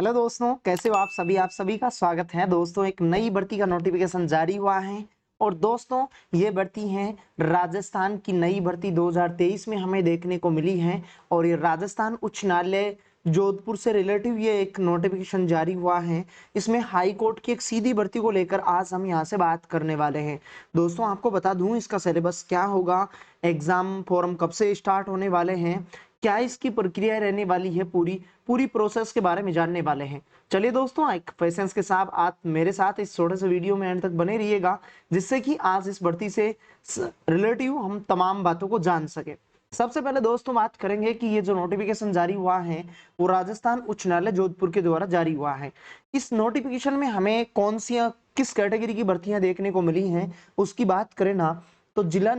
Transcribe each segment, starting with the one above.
Hello दोस्तों, कैसे हो आप सभी का स्वागत है। दोस्तों, एक नई भर्ती का नोटिफिकेशन जारी हुआ है और दोस्तों ये भर्ती है राजस्थान की नई भर्ती 2023 में हमें देखने को मिली है। और ये राजस्थान उच्च न्यायालय जोधपुर से रिलेटिव ये एक नोटिफिकेशन जारी हुआ है। इसमें हाई कोर्ट की एक सीधी भर्ती को लेकर आज हम यहाँ से बात करने वाले हैं। दोस्तों, आपको बता दूं इसका सिलेबस क्या होगा, एग्जाम फॉर्म कब से स्टार्ट होने वाले हैं, क्या इसकी प्रक्रिया रहने वाली है, पूरी पूरी प्रोसेस के बारे में जानने वाले हैं। चलिए दोस्तों, एक पेशेंस के साथ आप मेरे साथ इस छोटे से वीडियो में एंड तक बने रहिएगा, जिससे कि आज इस भर्ती से रिलेटिव हम तमाम बातों को जान सके। सबसे पहले दोस्तों बात करेंगे कि ये जो नोटिफिकेशन जारी हुआ है वो राजस्थान उच्च न्यायालय जोधपुर के द्वारा जारी हुआ है। इस नोटिफिकेशन में हमें कौन सी किस कैटेगरी की भर्तियां देखने को मिली हैं उसकी बात करें ना, तो जिला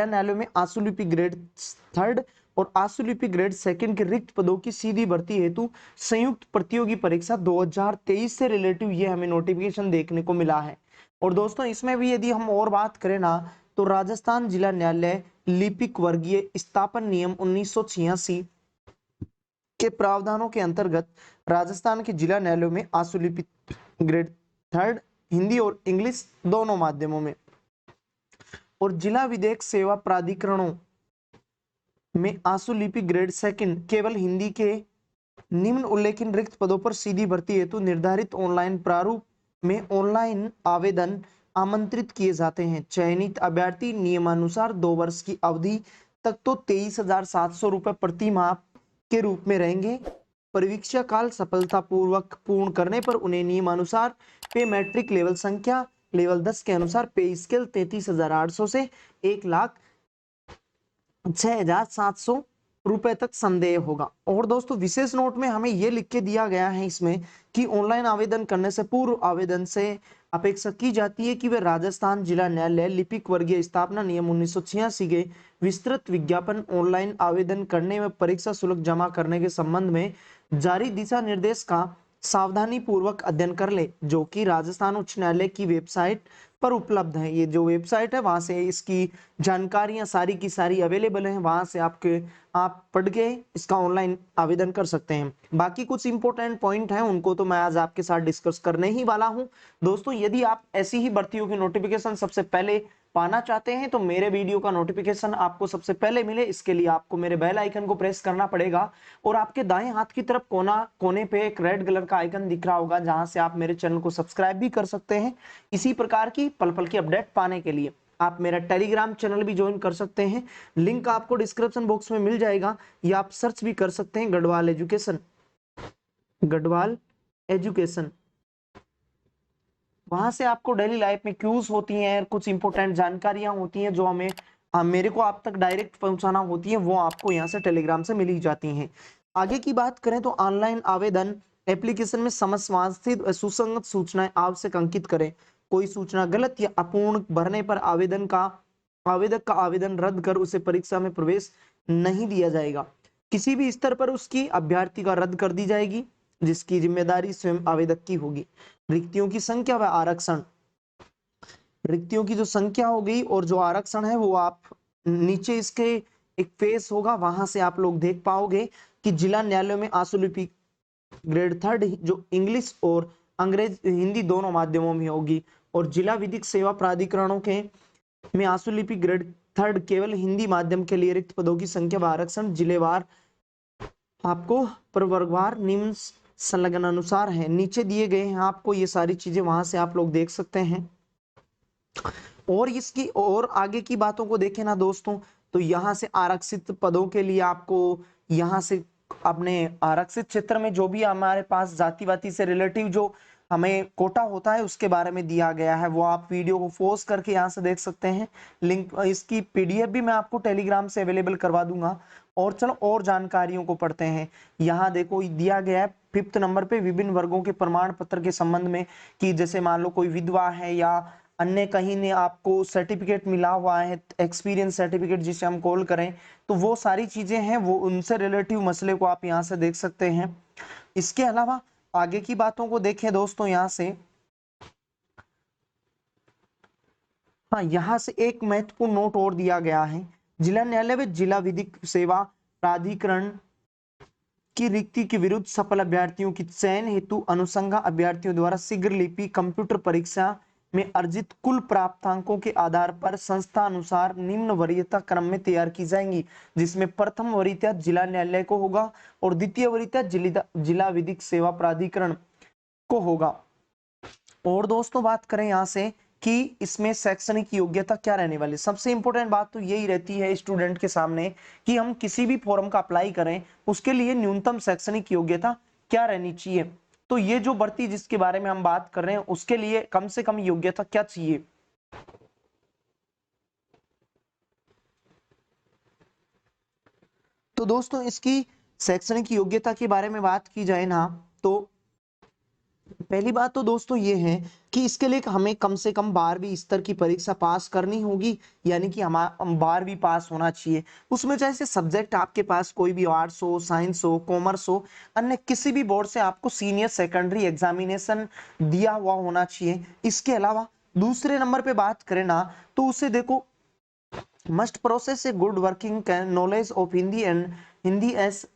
न्यायालयों में आशुलिपि ग्रेड 3 और आशुलिपि ग्रेड 2 के रिक्त पदों की सीधी भर्ती हेतु संयुक्त प्रतियोगी परीक्षा 2023 से रिलेटिव ये हमें नोटिफिकेशन देखने को मिला है। और दोस्तों इसमें भी यदि हम और बात करें ना, तो राजस्थान जिला न्यायालय लिपिक वर्गीय स्थापन नियम 1986 के प्रावधानों के अंतर्गत राजस्थान के जिला न्यायालयों में आशुलिपि ग्रेड 3 हिंदी और इंग्लिश दोनों माध्यमों में और जिला विधिक सेवा प्राधिकरणों में आशुलिपि ग्रेड 2 केवल हिंदी के निम्न उल्लेखित रिक्त पदों पर सीधी भर्ती हेतु निर्धारित ऑनलाइन प्रारूप में ऑनलाइन आवेदन आमंत्रित किए जाते हैं। चयनित अभ्यर्थी नियमानुसार 2 वर्ष की अवधि तक तो 23,700 रुपए प्रति माह के रूप में रहेंगे। परीक्षा काल सफलतापूर्वक पूर्ण करने पर उन्हें नियमानुसार पे मैट्रिक लेवल संख्या लेवल 10 के अनुसार पे स्केल 33,800 से 1,06,700 रुपए तक संदेह होगा। और दोस्तों विशेष नोट में हमें यह लिख के दिया गया है इसमें कि ऑनलाइन आवेदन करने से पूर्व आवेदन से अपेक्षा की जाती है कि वे राजस्थान जिला न्यायालय लिपिक वर्गीय स्थापना नियम 1986 के विस्तृत विज्ञापन ऑनलाइन आवेदन करने में परीक्षा शुल्क जमा करने के संबंध में जारी दिशा निर्देश का सावधानी पूर्वक अध्ययन कर ले, जो कि राजस्थान उच्च न्यायालय की वेबसाइट पर उपलब्ध है। ये जो वेबसाइट है वहां से इसकी जानकारियां सारी की सारी अवेलेबल हैं, वहां से आप पढ़ के इसका ऑनलाइन आवेदन कर सकते हैं। बाकी कुछ इंपॉर्टेंट पॉइंट हैं उनको तो मैं आज आपके साथ डिस्कस करने ही वाला हूं। दोस्तों यदि आप ऐसी ही भर्तियों की नोटिफिकेशन सबसे पहले पाना चाहते हैं तो मेरे वीडियो का नोटिफिकेशन आपको सबसे पहले मिले, इसके लिए आपको मेरे बेल आइकन को प्रेस करना पड़ेगा और आपके दाएं हाथ की तरफ कोने पे एक रेड कलर का आइकन दिख रहा होगा, जहां से आप मेरे चैनल को सब्सक्राइब भी कर सकते हैं। इसी प्रकार की पल पल की अपडेट पाने के लिए आप मेरा टेलीग्राम चैनल भी ज्वाइन कर सकते हैं, लिंक आपको डिस्क्रिप्शन बॉक्स में मिल जाएगा, या आप सर्च भी कर सकते हैं गढ़वाल एजुकेशन। वहां से आपको डेली लाइफ में क्यूज होती हैं, कुछ इंपोर्टेंट जानकारियां होती हैं जो हमें मेरे को आप तक डायरेक्ट पहुंचाना होती है, वो आपको यहाँ से टेलीग्राम से मिल ही जाती हैं। आगे की बात करें तो ऑनलाइन आवेदन एप्लीकेशन में समस्वास्थित सुसंगत सूचनाएं आवश्यक अंकित करें। कोई सूचना गलत या अपूर्ण भरने पर आवेदक का आवेदन रद्द कर उसे परीक्षा में प्रवेश नहीं दिया जाएगा। किसी भी स्तर पर उसकी अभ्यर्थी का रद्द कर दी जाएगी, जिसकी जिम्मेदारी स्वयं आवेदक की होगी। रिक्तियों की संख्या व आरक्षण, रिक्तियों की जो संख्या हो गई और जो आरक्षण है वो आप नीचे इसके एक फेस होगा, वहां से आप लोग देख पाओगे कि जिला न्यायालय में आशुलिपि ग्रेड 3 जो इंग्लिश और अंग्रेज हिंदी दोनों माध्यमों में होगी, और जिला विधिक सेवा प्राधिकरणों के में आशुलिपि ग्रेड 3 केवल हिंदी माध्यम के लिए रिक्त पदों की संख्या व आरक्षण जिलेवार आपको प्रवर्गवार निम्न संलग्न अनुसार है, नीचे दिए गए हैं आपको ये सारी चीजें, वहां से आप लोग देख सकते हैं। और इसकी और आगे की बातों को देखें ना दोस्तों, तो यहाँ से आरक्षित पदों के लिए आपको यहाँ से अपने आरक्षित क्षेत्र में जो भी हमारे पास जाति वाति से रिलेटिव जो हमें कोटा होता है उसके बारे में दिया गया है, वो आप वीडियो को पॉज करके यहाँ से देख सकते हैं। लिंक इसकी पीडीएफ भी मैं आपको टेलीग्राम से अवेलेबल करवा दूंगा। और चलो और जानकारियों को पढ़ते हैं। यहाँ देखो दिया गया है 5th नंबर पे विभिन्न वर्गों के प्रमाण पत्र के संबंध में, कि जैसे मान लो कोई विधवा है या अन्य कहीं ने आपको सर्टिफिकेट मिला हुआ है, एक्सपीरियंस सर्टिफिकेट जिसे हम कॉल करें, तो वो सारी चीजें हैं, वो उनसे रिलेटिव मसले को आप यहाँ से देख सकते हैं। इसके अलावा आगे की बातों को देखें दोस्तों, यहाँ से हाँ यहाँ से एक महत्वपूर्ण नोट और दिया गया है। जिला न्यायालय व जिला विधिक सेवा प्राधिकरण की रिक्ति के विरुद्ध सफल अभ्यर्थियों की चयन हेतु अनुसंघा अभ्यर्थियों द्वारा शीघ्र लिपि कंप्यूटर परीक्षा में अर्जित कुल प्राप्तांकों के आधार पर संस्था अनुसार निम्न वरीयता क्रम में तैयार की जाएंगी, जिसमें प्रथम वरीयता जिला न्यायालय को होगा और द्वितीय वरीयता जिला विधिक सेवा प्राधिकरण को होगा। और दोस्तों बात करें यहाँ से कि इसमें शैक्षणिक योग्यता क्या रहने वाली, सबसे इंपॉर्टेंट बात तो यही रहती है स्टूडेंट के सामने कि हम किसी भी फॉर्म का अप्लाई करें उसके लिए न्यूनतम शैक्षणिक योग्यता क्या रहनी चाहिए। तो ये जो भर्ती जिसके बारे में हम बात कर रहे हैं उसके लिए कम से कम योग्यता क्या चाहिए। तो दोस्तों इसकी शैक्षणिक योग्यता के बारे में बात की जाए ना, तो पहली बात तो दोस्तों ये है कि इसके लिए हमें कम से कम 12वीं स्तर की परीक्षा पास करनी होगी, यानी कि हमारा 12वीं पास होना चाहिए। उसमें चाहे से सब्जेक्ट आपके पास कोई भी आर्ट्स हो, साइंस हो, कॉमर्स हो, अन्य किसी भी बोर्ड से आपको सीनियर सेकेंडरी एग्जामिनेशन दिया हुआ होना चाहिए। इसके अलावा दूसरे नंबर पे बात करें ना, तो उसे देखो must process a good working knowledge of Hindi and Hindi as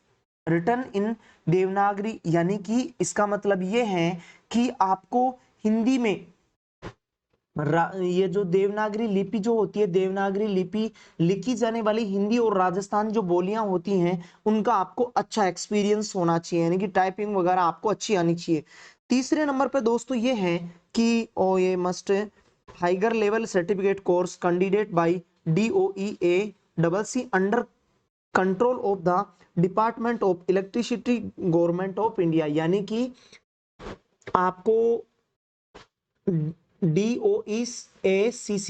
written in Devanagari, यानी कि इसका मतलब ये है कि आपको हिंदी में ये जो देवनागरी लिपि जो होती है, देवनागरी लिपि लिखी जाने वाली हिंदी और राजस्थान जो बोलियां होती हैं उनका आपको अच्छा एक्सपीरियंस होना चाहिए, यानी कि टाइपिंग वगैरह आपको अच्छी आनी चाहिए। तीसरे नंबर पे दोस्तों ये है कि ओ ये must higher level certificate course candidate by DOE ACC under control of the department of electricity government of India, यानी कि आपको DOE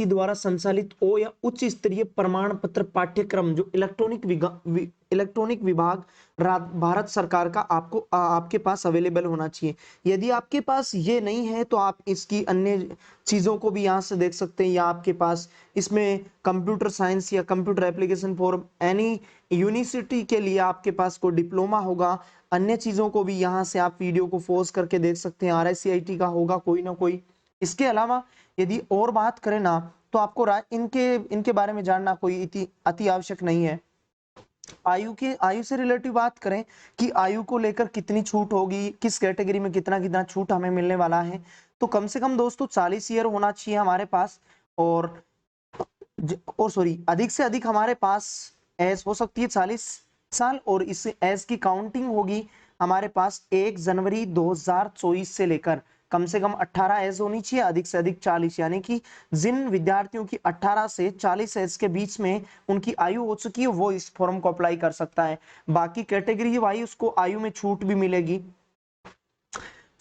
द्वारा संचालित ओ या उच्च स्तरीय प्रमाण पत्र पाठ्यक्रम जो इलेक्ट्रॉनिक विभाग भारत सरकार का आपको आपके पास अवेलेबल होना चाहिए। यदि आपके पास ये नहीं है तो आप इसकी अन्य चीजों को भी यहाँ से देख सकते हैं, या आपके पास इसमें कंप्यूटर साइंस या computer application for any university के लिए आपके पास कोई डिप्लोमा होगा। अन्य चीजों को भी यहाँ से आप वीडियो को फोर्स करके देख सकते हैं, RICIT का होगा कोई ना कोई। इसके अलावा यदि और बात करें ना, तो आपको इनके बारे में जानना कोई अति आवश्यक नहीं है। आयु से रिलेटिव बात करें कि आयु को लेकर कितनी छूट होगी, किस कैटेगरी में कितना कितना छूट हमें मिलने वाला है, तो कम से कम दोस्तों 40 ईयर होना चाहिए हमारे पास, और सॉरी अधिक से अधिक हमारे पास एज हो सकती है 40 साल, और इस एज की काउंटिंग होगी हमारे पास 1 जनवरी 2024 से लेकर कम से कम 18 एज होनी चाहिए, अधिक से अधिक 40, यानी कि जिन विद्यार्थियों की 18 से 40 एज के बीच में उनकी आयु हो चुकी है वो इस फॉर्म को अप्लाई कर सकता है। बाकी कैटेगरी वाइज उसको आयु में छूट भी मिलेगी।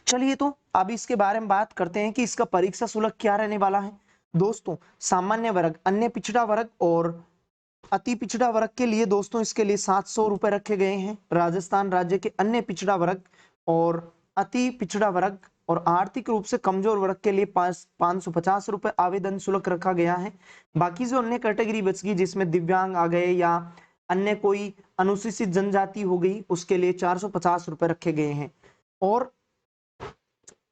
चलिए तो अब इसके बारे में बात करते हैं कि इसका परीक्षा शुल्क क्या रहने वाला है। दोस्तों सामान्य वर्ग, अन्य पिछड़ा वर्ग और अति पिछड़ा वर्ग के लिए दोस्तों इसके लिए 700 रुपए रखे गए हैं। राजस्थान राज्य के अन्य पिछड़ा वर्ग और अति पिछड़ा वर्ग और आर्थिक रूप से कमजोर वर्ग के लिए 550 रुपए आवेदन शुल्क रखा गया है। बाकी जो अन्य कैटेगरी बच गई जिसमें दिव्यांग आ गए या अन्य कोई अनुसूचित जनजाति हो गई उसके लिए 450 रुपए रखे गए हैं।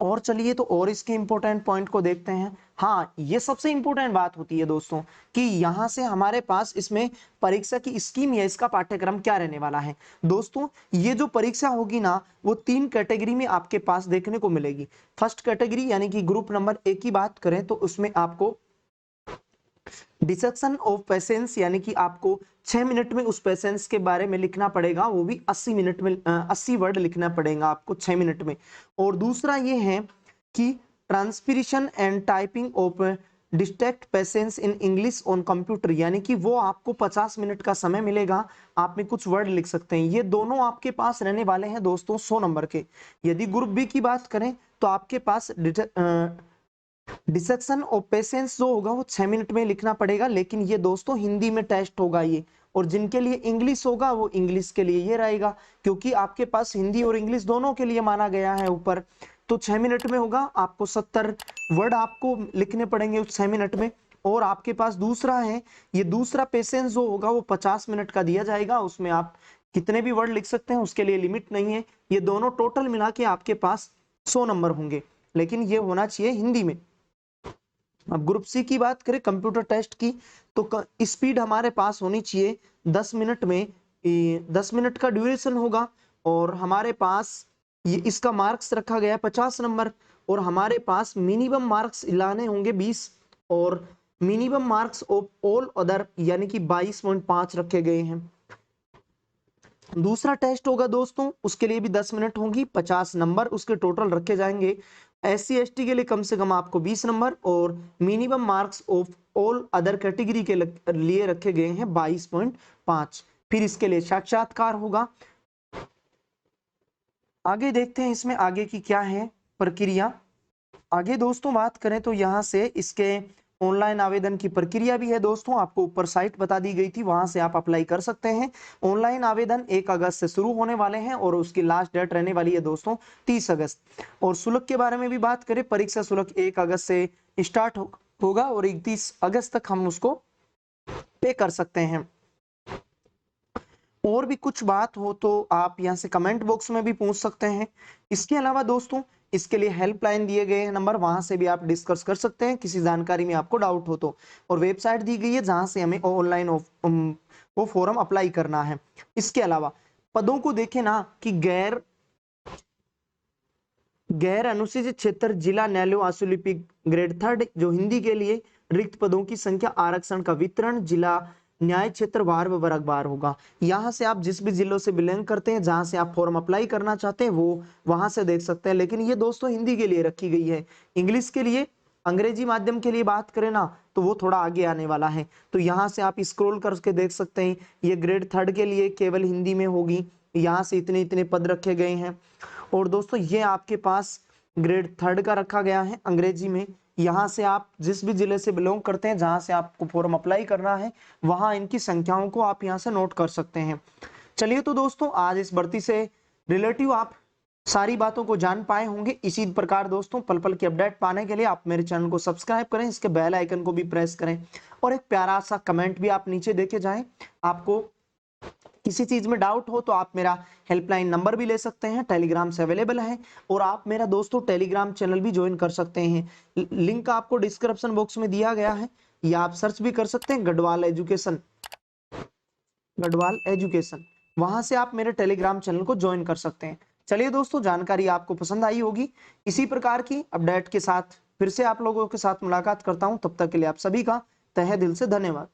और चलिए तो और इसके इंपॉर्टेंट पॉइंट को देखते हैं। हाँ, ये सबसे इंपॉर्टेंट बात होती है दोस्तों कि यहाँ से हमारे पास इसमें परीक्षा की स्कीम या इसका पाठ्यक्रम क्या रहने वाला है। दोस्तों ये जो परीक्षा होगी ना वो 3 कैटेगरी में आपके पास देखने को मिलेगी। फर्स्ट कैटेगरी यानी कि ग्रुप नंबर 1 की बात करें तो उसमें आपको डिसेक्शन ऑफ पेशेंस, यानी कि आपको 6 मिनट में उस पेशेंस के बारे में लिखना पड़ेगा, वो भी 80 मिनट में 80 वर्ड लिखना पड़ेगा आपको 6 मिनट में। और दूसरा ये है कि transcription and typing of distract patience in English on computer, यानी कि वो आपको 50 मिनट का समय मिलेगा, आप में कुछ वर्ड लिख सकते हैं। ये दोनों आपके पास रहने वाले हैं दोस्तों 100 नंबर के। यदि ग्रुप बी की बात करें तो आपके पास डिसेक्शन ऑफ पेशेंस जो होगा वो 6 मिनट में लिखना पड़ेगा, लेकिन ये दोस्तों हिंदी में टेस्ट होगा ये। और जिनके लिए इंग्लिश होगा वो इंग्लिश के लिए ये रहेगा, क्योंकि आपके पास हिंदी और इंग्लिश दोनों के लिए माना गया है ऊपर। तो 6 मिनट में होगा, आपको 70 वर्ड आपको लिखने पड़ेंगे उस 6 मिनट में। और आपके पास दूसरा है, ये दूसरा पेशेंस जो होगा वो 50 मिनट का दिया जाएगा, उसमें आप कितने भी वर्ड लिख सकते हैं, उसके लिए लिमिट नहीं है। ये दोनों टोटल मिला के आपके पास 100 नंबर होंगे, लेकिन ये होना चाहिए हिंदी में। अब ग्रुप सी की बात करें कंप्यूटर टेस्ट की, तो स्पीड हमारे पास होनी चाहिए 10 मिनट में 10 मिनट का ड्यूरेशन होगा। और हमारे पास ये इसका मार्क्स रखा गया है 50 नंबर, और हमारे पास मिनिमम मार्क्स लाने होंगे 20, और minimum marks of all other यानी कि 22.5 रखे गए हैं। दूसरा टेस्ट होगा दोस्तों, उसके लिए भी 10 मिनट होंगी, 50 नंबर उसके टोटल रखे जाएंगे। SC ST के लिए कम से कम आपको 20 नंबर, और minimum marks of all other category के लिए रखे गए हैं 22.5। फिर इसके लिए साक्षात्कार होगा। आगे देखते हैं इसमें आगे की क्या है प्रक्रिया। आगे दोस्तों बात करें तो यहाँ से इसके ऑनलाइन आवेदन की प्रक्रिया भी है दोस्तों, आपको ऊपर साइट बता दी गई थी, वहां से आप अप्लाई कर सकते हैं। ऑनलाइन आवेदन 1 अगस्त से शुरू होने वाले हैं और उसकी लास्ट डेट रहने वाली है दोस्तों 30 अगस्त। और शुल्क के बारे में भी बात करें, परीक्षा शुल्क 1 अगस्त से स्टार्ट होगा और 31 अगस्त तक हम उसको पे कर सकते हैं। और भी कुछ बात हो तो आप यहाँ से कमेंट बॉक्स में भी पूछ सकते हैं। इसके अलावा दोस्तों इसके लिए हेल्पलाइन दिए गए हैं नंबर, वहां से भी आप डिस्कस कर सकते हैं किसी जानकारी में आपको डाउट हो तो। और वेबसाइट दी गई है जहां से हमें ऑनलाइन वो फॉर्म अप्लाई करना है। इसके अलावा पदों को देखें ना कि गैर अनुसूचित क्षेत्र जिला न्यायालयों आशुलिपिक ग्रेड 3 जो हिंदी के लिए रिक्त पदों की संख्या, आरक्षण का वितरण जिला न्याय क्षेत्र वार व वर्गवार होगा। यहाँ से आप जिस भी जिलों से बिलोंग करते हैं, जहां से आप फॉर्म अप्लाई करना चाहते हैं, वो वहां से देख सकते हैं। लेकिन ये दोस्तों हिंदी के लिए रखी गई है। इंग्लिश के लिए, अंग्रेजी माध्यम के लिए बात करें ना तो वो थोड़ा आगे आने वाला है। तो यहाँ से आप स्क्रॉल करके देख सकते हैं, ये ग्रेड 3 के लिए केवल हिंदी में होगी। यहाँ से इतने इतने पद रखे गए हैं। और दोस्तों ये आपके पास ग्रेड 3 का रखा गया है अंग्रेजी में। यहाँ से आप जिस भी जिले से बिलोंग करते हैं, जहां से आपको फॉर्म अप्लाई करना है, वहां इनकी संख्याओं को आप यहाँ से नोट कर सकते हैं। चलिए तो दोस्तों आज इस भर्ती से रिलेटिव आप सारी बातों को जान पाए होंगे। इसी प्रकार दोस्तों पल पल की अपडेट पाने के लिए आप मेरे चैनल को सब्सक्राइब करें, इसके बेल आइकन को भी प्रेस करें, और एक प्यारा सा कमेंट भी आप नीचे देके जाएं। आपको किसी चीज में डाउट हो तो आप मेरा हेल्पलाइन नंबर भी ले सकते हैं, टेलीग्राम से अवेलेबल है। और आप मेरा दोस्तों टेलीग्राम चैनल भी ज्वाइन कर सकते हैं, लिंक आपको डिस्क्रिप्शन बॉक्स में दिया गया है, या आप सर्च भी कर सकते हैं गढ़वाल एजुकेशन, वहां से आप मेरे टेलीग्राम चैनल को ज्वाइन कर सकते हैं। चलिए दोस्तों जानकारी आपको पसंद आई होगी। इसी प्रकार की अपडेट के साथ फिर से आप लोगों के साथ मुलाकात करता हूं, तब तक के लिए आप सभी का तहे दिल से धन्यवाद।